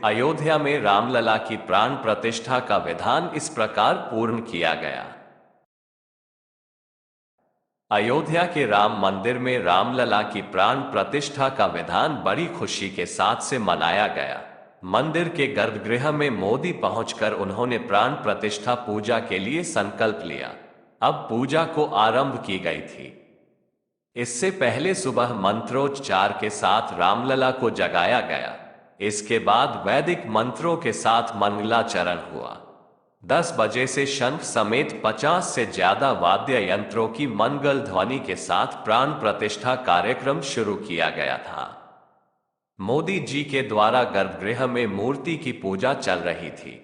अयोध्या में रामलला की प्राण प्रतिष्ठा का विधान इस प्रकार पूर्ण किया गया। अयोध्या के राम मंदिर में रामलला की प्राण प्रतिष्ठा का विधान बड़ी खुशी के साथ से मनाया गया। मंदिर के गर्भगृह में मोदी पहुंचकर उन्होंने प्राण प्रतिष्ठा पूजा के लिए संकल्प लिया। अब पूजा को आरंभ की गई थी। इससे पहले सुबह मंत्रोच्चार के साथ रामलला को जगाया गया। इसके बाद वैदिक मंत्रों के साथ मंगलाचरण हुआ। 10 बजे से शंख समेत 50 से ज्यादा वाद्य यंत्रों की मंगल ध्वनि के साथ प्राण प्रतिष्ठा कार्यक्रम शुरू किया गया था। मोदी जी के द्वारा गर्भगृह में मूर्ति की पूजा चल रही थी।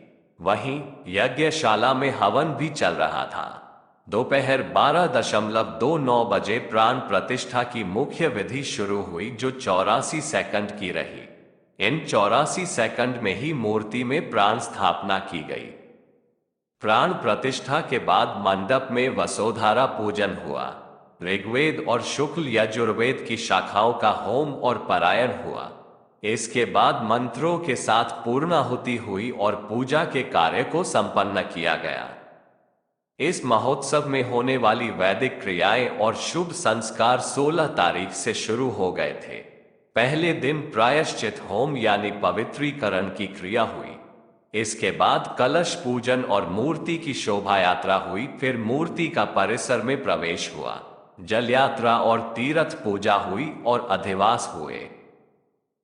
वहीं यज्ञशाला में हवन भी चल रहा था। दोपहर 12:29 बजे प्राण प्रतिष्ठा की मुख्य विधि शुरू हुई, जो 84 सेकंड की रही। इन 84 सेकंड में ही मूर्ति में प्राण स्थापना की गई। प्राण प्रतिष्ठा के बाद मंडप में वसुधारा पूजन हुआ। ऋग्वेद और शुक्ल यजुर्वेद की शाखाओं का होम और पारायण हुआ। इसके बाद मंत्रों के साथ पूर्णाहुति हुई और पूजा के कार्य को संपन्न किया गया। इस महोत्सव में होने वाली वैदिक क्रियाएं और शुभ संस्कार 16 तारीख से शुरू हो गए थे। पहले दिन प्रायश्चित होम यानी पवित्रीकरण की क्रिया हुई। इसके बाद कलश पूजन और मूर्ति की शोभा यात्रा हुई। फिर मूर्ति का परिसर में प्रवेश हुआ, जल यात्रा और तीर्थ पूजा हुई और अधिवास हुए।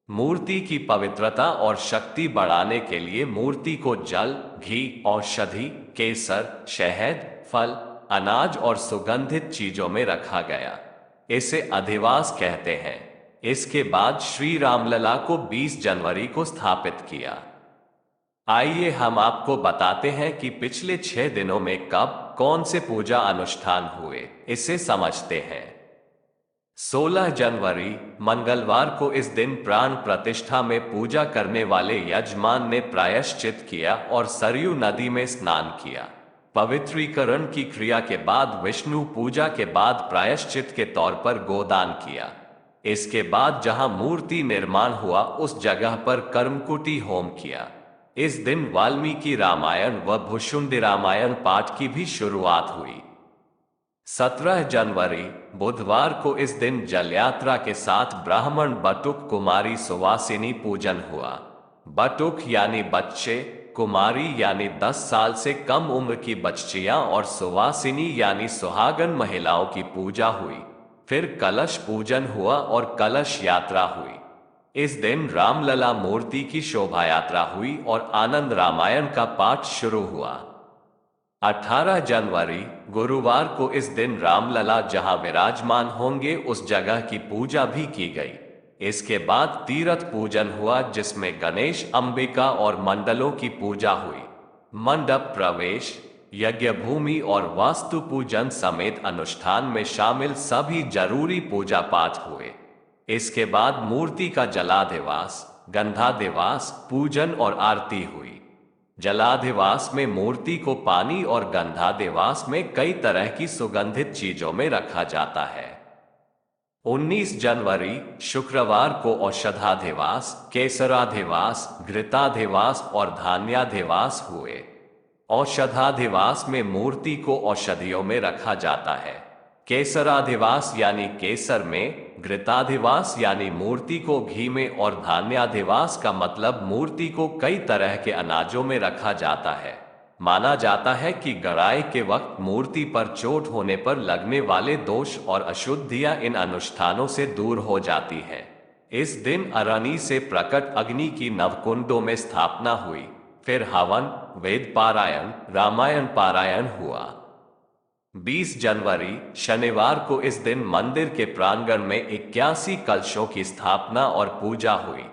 मूर्ति की पवित्रता और शक्ति बढ़ाने के लिए मूर्ति को जल, घी, औषधि, केसर, शहद, फल, अनाज और सुगंधित चीजों में रखा गया। इसे अधिवास कहते हैं। इसके बाद श्री रामलला को 20 जनवरी को स्थापित किया। आइए हम आपको बताते हैं कि पिछले 6 दिनों में कब कौन से पूजा अनुष्ठान हुए, इसे समझते हैं। 16 जनवरी मंगलवार को इस दिन प्राण प्रतिष्ठा में पूजा करने वाले यजमान ने प्रायश्चित किया और सरयू नदी में स्नान किया। पवित्रीकरण की क्रिया के बाद विष्णु पूजा के बाद प्रायश्चित के तौर पर गोदान किया। इसके बाद जहां मूर्ति निर्माण हुआ उस जगह पर कर्मकुटी होम किया। इस दिन वाल्मीकि रामायण व भुषुंडी रामायण पाठ की भी शुरुआत हुई। 17 जनवरी बुधवार को इस दिन जल यात्रा के साथ ब्राह्मण बटुक कुमारी सुवासिनी पूजन हुआ। बटुक यानी बच्चे, कुमारी यानी 10 साल से कम उम्र की बच्चियां और सुवासिनी यानी सुहागन महिलाओं की पूजा हुई। फिर कलश पूजन हुआ और कलश यात्रा हुई। इस दिन रामलला मूर्ति की शोभा यात्रा हुई और आनंद रामायण का पाठ शुरू हुआ। 18 जनवरी गुरुवार को इस दिन रामलला जहां विराजमान होंगे उस जगह की पूजा भी की गई। इसके बाद तीर्थ पूजन हुआ, जिसमें गणेश, अंबिका और मंडलों की पूजा हुई। मंडप प्रवेश, यज्ञ भूमि और वास्तु पूजन समेत अनुष्ठान में शामिल सभी जरूरी पूजा पाठ हुए। इसके बाद मूर्ति का जलाधिवास, गंधाधिवास, पूजन और आरती हुई। जलाधिवास में मूर्ति को पानी और गंधाधिवास में कई तरह की सुगंधित चीजों में रखा जाता है। 19 जनवरी शुक्रवार को औषधाधिवास, केसराधिवास, घृताधिवास और धान्याधिवास हुए। औषधाधिवास में मूर्ति को औषधियों में रखा जाता है। केसराधिवास यानी केसर में, घृताधिवास यानी मूर्ति को घी में और धान्याधिवास का मतलब मूर्ति को कई तरह के अनाजों में रखा जाता है। माना जाता है कि गड़ाई के वक्त मूर्ति पर चोट होने पर लगने वाले दोष और अशुद्धियां इन अनुष्ठानों से दूर हो जाती है। इस दिन अरणी से प्रकट अग्नि की नवकुंडों में स्थापना हुई। फिर हवन, वेद पारायण, रामायण पारायण हुआ। 20 जनवरी शनिवार को इस दिन मंदिर के प्रांगण में 81 कलशों की स्थापना और पूजा हुई।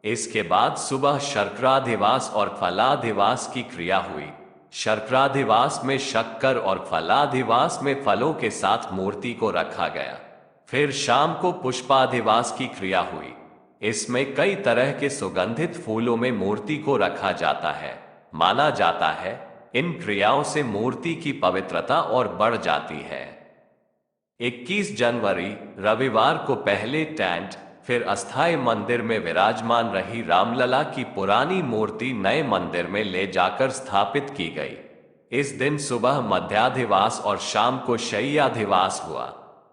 इसके बाद सुबह शर्कराधिवास और फलाधिवास की क्रिया हुई। शर्कराधिवास में शक्कर और फलाधिवास में फलों के साथ मूर्ति को रखा गया। फिर शाम को पुष्पाधिवास की क्रिया हुई। इसमें कई तरह के सुगंधित फूलों में मूर्ति को रखा जाता है। माना जाता है इन क्रियाओं से मूर्ति की पवित्रता और बढ़ जाती है। 21 जनवरी रविवार को पहले टेंट, फिर अस्थायी मंदिर में विराजमान रही रामलला की पुरानी मूर्ति नए मंदिर में ले जाकर स्थापित की गई। इस दिन सुबह मध्याधिवास और शाम को शय्याधिवास हुआ।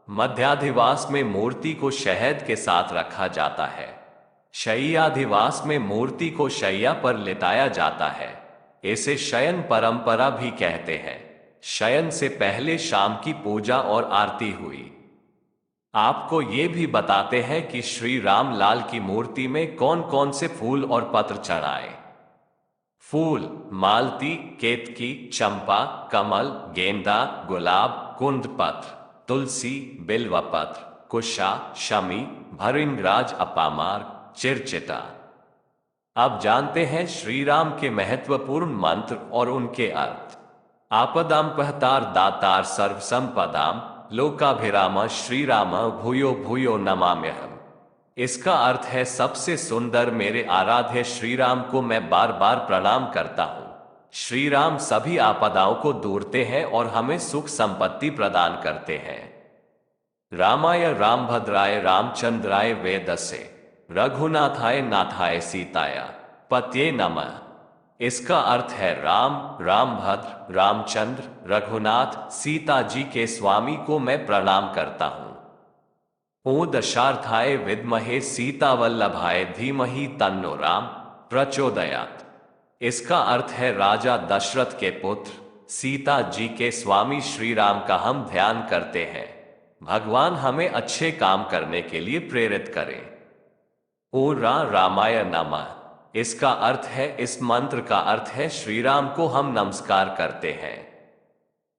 मध्याधिवास में मूर्ति को शहद के साथ रखा जाता है। शय्याधिवास में मूर्ति को शैया पर लिटाया जाता है। इसे शयन परंपरा भी कहते हैं। शयन से पहले शाम की पूजा और आरती हुई। आपको ये भी बताते हैं कि श्री राम लाल की मूर्ति में कौन कौन से फूल और पत्र चढ़ाए। फूल मालती, केतकी, चंपा, कमल, गेंदा, गुलाब, कुंदपत्र, तुलसी, बिल्वपत्र, कुशा, शमी, भृंगराज, अपामार्ग, चिरचिटा। अब जानते हैं श्री राम के महत्वपूर्ण मंत्र और उनके अर्थ। आपदाम पहतार दातार सर्वसंपदाम लोकाभिराम श्री राम भूयो भूयो नमाम्यहम्। इसका अर्थ है सबसे सुंदर मेरे आराध्य श्री राम को मैं बार बार प्रणाम करता हूँ। श्री राम सभी आपदाओं को दूरते हैं और हमें सुख संपत्ति प्रदान करते हैं। रामाय रामभद्राय रामचंद्राय वेदसे रघुनाथाय नाथाय सीताया पत्ये नमः। इसका अर्थ है राम, रामभद्र, रामचंद्र, रघुनाथ, सीता जी के स्वामी को मैं प्रणाम करता हूँ। ओ दशार्थाय विद्महे सीतावल्लभाय धीमहि तन्नो राम प्रचोदयात्। इसका अर्थ है राजा दशरथ के पुत्र सीता जी के स्वामी श्री राम का हम ध्यान करते हैं। भगवान हमें अच्छे काम करने के लिए प्रेरित करें। ओ रामाय नमः। इसका अर्थ है, इस मंत्र का अर्थ है श्री राम को हम नमस्कार करते हैं।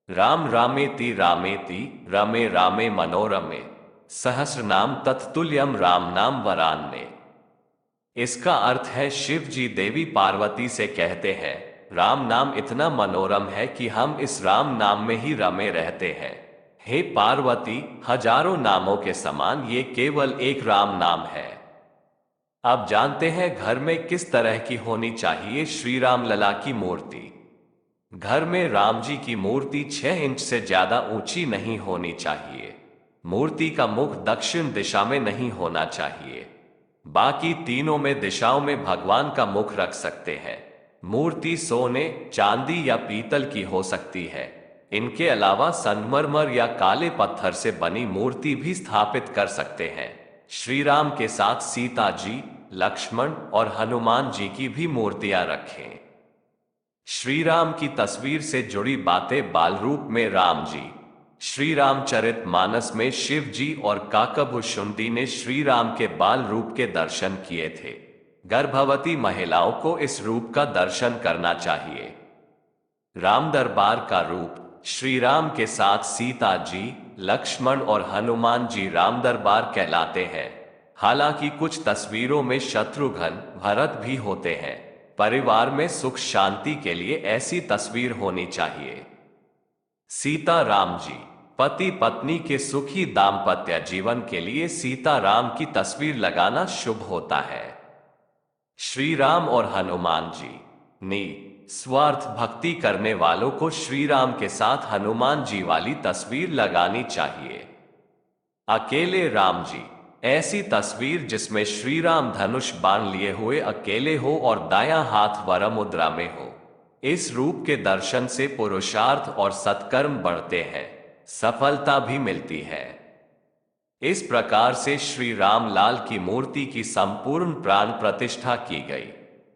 राम रामेति रामेति रमे रामे मनोरमे सहस्र नाम तत्तुल्यम राम नाम वरान्ने। इसका अर्थ है शिव जी देवी पार्वती से कहते हैं राम नाम इतना मनोरम है कि हम इस राम नाम में ही रमे रहते हैं। हे पार्वती, हजारों नामों के समान ये केवल एक राम नाम है। अब जानते हैं घर में किस तरह की होनी चाहिए श्री राम लला की मूर्ति। घर में राम जी की मूर्ति 6 इंच से ज्यादा ऊंची नहीं होनी चाहिए। मूर्ति का मुख दक्षिण दिशा में नहीं होना चाहिए। बाकी तीनों में दिशाओं में भगवान का मुख रख सकते हैं। मूर्ति सोने, चांदी या पीतल की हो सकती है। इनके अलावा संगमरमर या काले पत्थर से बनी मूर्ति भी स्थापित कर सकते हैं। श्री राम के साथ सीता जी, लक्ष्मण और हनुमान जी की भी मूर्तियां रखें। श्री राम की तस्वीर से जुड़ी बातें बाल रूप में राम जी। श्री रामचरित मानस में शिव जी और काकभुषुंडी ने श्री राम के बाल रूप के दर्शन किए थे। गर्भवती महिलाओं को इस रूप का दर्शन करना चाहिए। राम दरबार का रूप श्री राम के साथ सीता जी, लक्ष्मण और हनुमान जी राम दरबार कहलाते हैं। हालांकि कुछ तस्वीरों में शत्रुघ्न, भरत भी होते हैं। परिवार में सुख शांति के लिए ऐसी तस्वीर होनी चाहिए। सीता राम जी, पति पत्नी के सुखी दाम्पत्य जीवन के लिए सीता राम की तस्वीर लगाना शुभ होता है। श्री राम और हनुमान जी, स्वार्थ भक्ति करने वालों को श्री राम के साथ हनुमान जी वाली तस्वीर लगानी चाहिए। अकेले राम जी, ऐसी तस्वीर जिसमें श्री राम धनुष बाण लिए हुए अकेले हो और दायां हाथ वर मुद्रा में हो। इस रूप के दर्शन से पुरुषार्थ और सत्कर्म बढ़ते हैं, सफलता भी मिलती है। इस प्रकार से श्री राम लाल की मूर्ति की संपूर्ण प्राण प्रतिष्ठा की गई।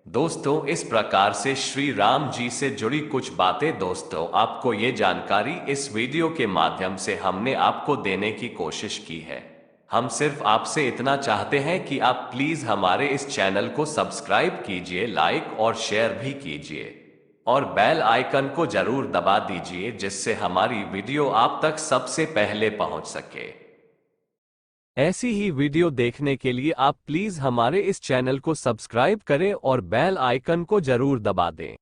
दोस्तों, इस प्रकार से श्री राम जी से जुड़ी कुछ बातें दोस्तों आपको ये जानकारी इस वीडियो के माध्यम से हमने आपको देने की कोशिश की है। हम सिर्फ आपसे इतना चाहते हैं कि आप प्लीज हमारे इस चैनल को सब्सक्राइब कीजिए, लाइक और शेयर भी कीजिए और बेल आइकन को जरूर दबा दीजिए जिससे हमारी वीडियो आप तक सबसे पहले पहुंच सके। ऐसी ही वीडियो देखने के लिए आप प्लीज हमारे इस चैनल को सब्सक्राइब करें और बेल आइकन को जरूर दबा दें।